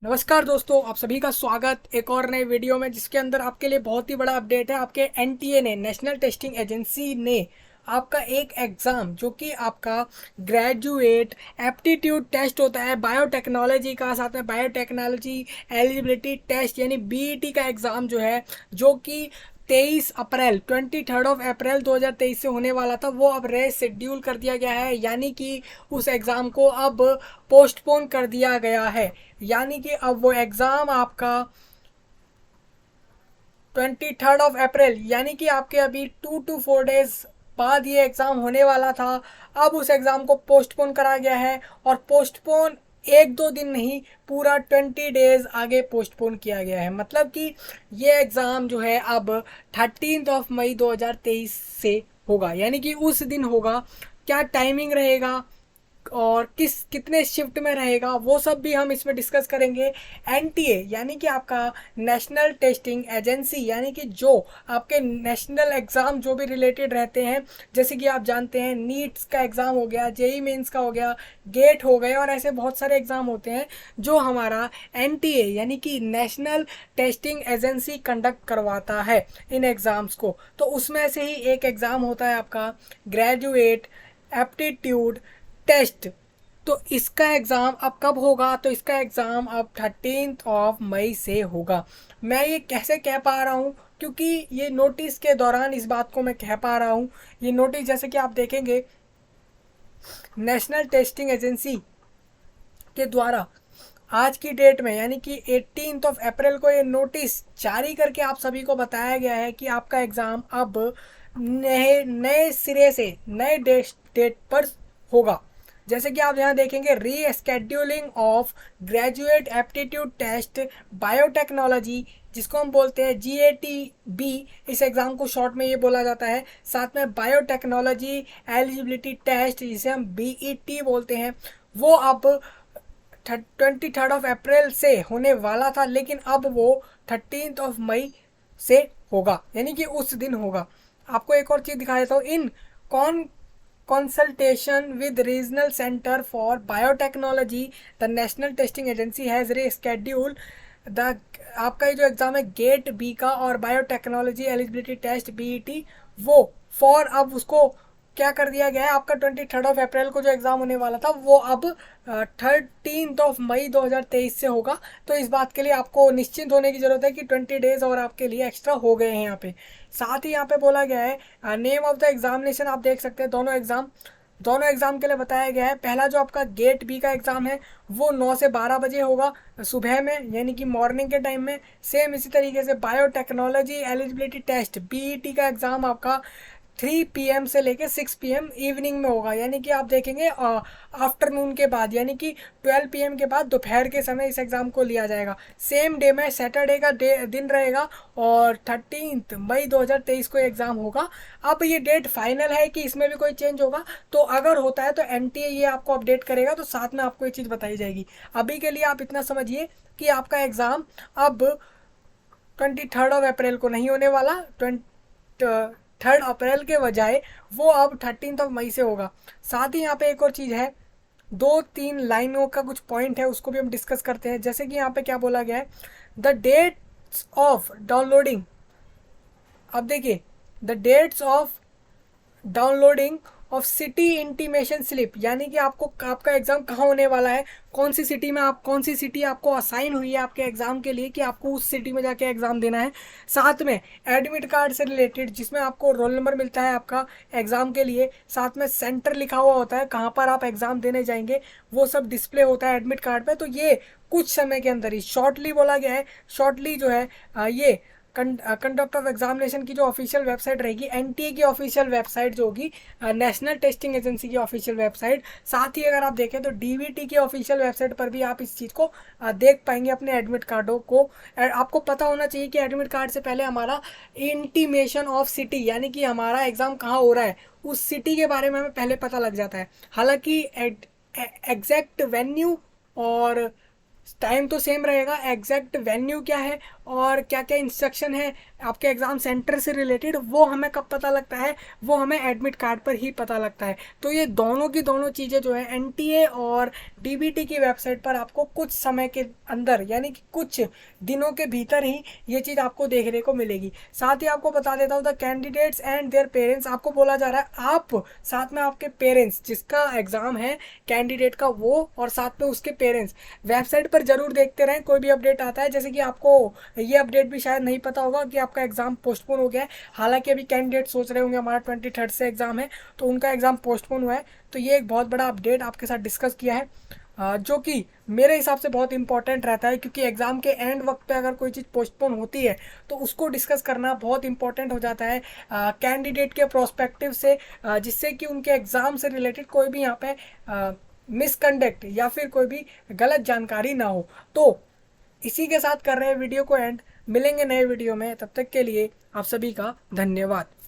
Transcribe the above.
नमस्कार दोस्तों, आप सभी का स्वागत एक और नए वीडियो में, जिसके अंदर आपके लिए बहुत ही बड़ा अपडेट है। आपके एनटीए ने, नेशनल टेस्टिंग एजेंसी ने आपका एक एग्ज़ाम जो कि आपका ग्रेजुएट एप्टीट्यूड टेस्ट होता है बायोटेक्नोलॉजी का, साथ में बायोटेक्नोलॉजी एलिजिबिलिटी टेस्ट यानी बीईटी का एग्ज़ाम जो है, जो कि 23 अप्रैल 2023 से होने वाला था, वो अब शेड्यूल कर दिया गया है। यानी कि उस एग्ज़ाम को अब पोस्टपोन कर दिया गया है। यानी कि अब वो एग्ज़ाम आपका 23 अप्रैल यानी कि आपके अभी 2 to 4 डेज बाद ये एग्ज़ाम होने वाला था। अब उस एग्ज़ाम को पोस्टपोन करा गया है, और पोस्टपोन एक दो दिन नहीं, पूरा 20 डेज आगे पोस्टपोन किया गया है। मतलब कि ये एग्ज़ाम जो है अब 13 मई 2023 से होगा, यानी कि उस दिन होगा। क्या टाइमिंग रहेगा और कितने शिफ्ट में रहेगा, वो सब भी हम इसमें डिस्कस करेंगे। एनटीए यानी कि आपका नेशनल टेस्टिंग एजेंसी, यानी कि जो आपके नेशनल एग्ज़ाम जो भी रिलेटेड रहते हैं, जैसे कि आप जानते हैं नीट्स का एग्ज़ाम हो गया, जेई मेंस का हो गया, गेट हो गए, और ऐसे बहुत सारे एग्ज़ाम होते हैं जो हमारा एनटीए यानी कि नेशनल टेस्टिंग एजेंसी कंडक्ट करवाता है इन एग्ज़ाम्स को। तो उसमें से ही एक एग्ज़ाम होता है आपका ग्रेजुएट एप्टीट्यूड टेस्ट। तो इसका एग्ज़ाम अब कब होगा? तो इसका एग्ज़ाम अब 13 मई से होगा। मैं ये कैसे कह पा रहा हूँ? क्योंकि ये नोटिस के दौरान इस बात को मैं कह पा रहा हूँ। ये नोटिस जैसे कि आप देखेंगे नेशनल टेस्टिंग एजेंसी के द्वारा आज की डेट में, यानी कि 18 अप्रैल को ये नोटिस जारी करके आप सभी को बताया गया है कि आपका एग्ज़ाम अब नए नए सिरे से नए डेट पर होगा। जैसे कि आप यहाँ देखेंगे rescheduling of graduate aptitude test biotechnology, जिसको हम बोलते हैं GATB, इस एग्ज़ाम को शॉर्ट में ये बोला जाता है। साथ में बायोटेक्नोलॉजी एलिजिबिलिटी टेस्ट, जिसे हम BET बोलते हैं, वो अब 23 अप्रैल से होने वाला था, लेकिन अब वो 13 मई से होगा, यानी कि उस दिन होगा। आपको एक और चीज़ दिखा देता हूँ। इन कौन consultation with regional center for biotechnology, the national testing agency has rescheduled the आपका ये जो एग्ज़ाम है गेट बी का और बायोटेक्नोलॉजी एलिजिबिलिटी टेस्ट BET, वो फॉर अब उसको क्या कर दिया गया है, आपका 23 अप्रैल को जो एग्ज़ाम होने वाला था वो अब 13 मई 2023 से होगा। तो इस बात के लिए आपको निश्चिंत होने की ज़रूरत है कि 20 डेज़ और आपके लिए एक्स्ट्रा हो गए हैं यहाँ पे। साथ ही यहाँ पे बोला गया है नेम ऑफ द एग्जामिनेशन, आप देख सकते हैं दोनों एग्ज़ाम के लिए बताया गया है। पहला जो आपका गेट बी का एग्ज़ाम है वो 9 से 12 बजे होगा सुबह में, यानी कि मॉर्निंग के टाइम में। सेम इसी तरीके से बायोटेक्नोलॉजी एलिजिबिलिटी टेस्ट BET का एग्ज़ाम आपका 3 PM से लेके 6 PM इवनिंग में होगा, यानी कि आप देखेंगे आफ्टरनून के बाद, यानी कि 12 PM के बाद दोपहर के समय इस एग्ज़ाम को लिया जाएगा। सेम डे में सैटरडे का दिन रहेगा, और 13 मई 2023 को एग्ज़ाम होगा। अब ये डेट फाइनल है कि इसमें भी कोई चेंज होगा? तो अगर होता है तो एनटीए ये आपको अपडेट करेगा, तो साथ में आपको ये चीज़ बताई जाएगी। अभी के लिए आप इतना समझिए कि आपका एग्ज़ाम अब 23 अप्रैल को नहीं होने वाला, 3 अप्रैल के बजाय वो अब 13 मई से होगा। साथ ही यहाँ पे एक और चीज़ है, दो तीन लाइनों का कुछ पॉइंट है, उसको भी हम डिस्कस करते हैं। जैसे कि यहाँ पे क्या बोला गया है, द डेट्स ऑफ डाउनलोडिंग। अब देखिए, the dates of downloading of city intimation slip, यानी कि आपको आपका एग्ज़ाम कहाँ होने वाला है, कौन सी सिटी में, आप कौन सी सिटी आपको असाइन हुई है आपके एग्ज़ाम के लिए कि आपको उस सिटी में जाके एग्ज़ाम देना है। साथ में एडमिट कार्ड से रिलेटेड, जिसमें आपको रोल नंबर मिलता है आपका एग्ज़ाम के लिए, साथ में सेंटर लिखा हुआ होता है कहाँ पर आप एग्ज़ाम देने जाएंगे, वो सब डिस्प्ले होता है एडमिट कार्ड पर। तो ये कुछ समय के अंदर ही, शॉर्टली बोला गया है, शॉर्टली जो है ये कंडक्ट ऑफ एग्जामिनेशन की जो ऑफिशियल वेबसाइट रहेगी, एनटीए की ऑफिशियल वेबसाइट जो होगी, नेशनल टेस्टिंग एजेंसी की ऑफिशियल वेबसाइट। साथ ही अगर आप देखें तो डीवीटी की ऑफिशियल वेबसाइट पर भी आप इस चीज़ को देख पाएंगे अपने एडमिट कार्डों को। आपको पता होना चाहिए कि एडमिट कार्ड से पहले हमारा इंटीमेशन ऑफ सिटी, यानी कि हमारा एग्ज़ाम कहाँ हो रहा है, उस सिटी के बारे में हमें पहले पता लग जाता है। हालांकि एग्जैक्ट वेन्यू और टाइम तो सेम रहेगा, एग्जैक्ट वेन्यू क्या है और क्या क्या इंस्ट्रक्शन है आपके एग्ज़ाम सेंटर से रिलेटेड, वो हमें कब पता लगता है, वो हमें एडमिट कार्ड पर ही पता लगता है। तो ये दोनों की दोनों चीज़ें जो है एनटीए और डीबीटी की वेबसाइट पर आपको कुछ समय के अंदर, यानी कि कुछ दिनों के भीतर ही ये चीज़ आपको देखने को मिलेगी। साथ ही आपको बता देता हूँ, the candidates and their parents, आपको बोला जा रहा है आप साथ में आपके पेरेंट्स, जिसका एग्ज़ाम है कैंडिडेट का वो, और साथ में उसके पेरेंट्स वेबसाइट पर जरूर देखते रहें। कोई भी अपडेट आता है, जैसे कि आपको ये अपडेट भी शायद नहीं पता होगा कि आपका एग्ज़ाम पोस्टपोन हो गया है। हालांकि अभी कैंडिडेट सोच रहे होंगे हमारा 23 से एग्ज़ाम है, तो उनका एग्ज़ाम पोस्टपोन हुआ है। तो ये एक बहुत बड़ा अपडेट आपके साथ डिस्कस किया है, जो कि मेरे हिसाब से बहुत इंपॉर्टेंट रहता है, क्योंकि एग्ज़ाम के एंड वक्त पे अगर कोई चीज़ पोस्टपोन होती है तो उसको डिस्कस करना बहुत इंपॉर्टेंट हो जाता है कैंडिडेट के प्रोस्पेक्टिव से, जिससे कि उनके एग्ज़ाम से रिलेटेड कोई भी यहाँ पे मिसकंडक्ट या फिर कोई भी गलत जानकारी ना हो। तो इसी के साथ कर रहे हैं वीडियो को एंड। मिलेंगे नए वीडियो में, तब तक के लिए आप सभी का धन्यवाद।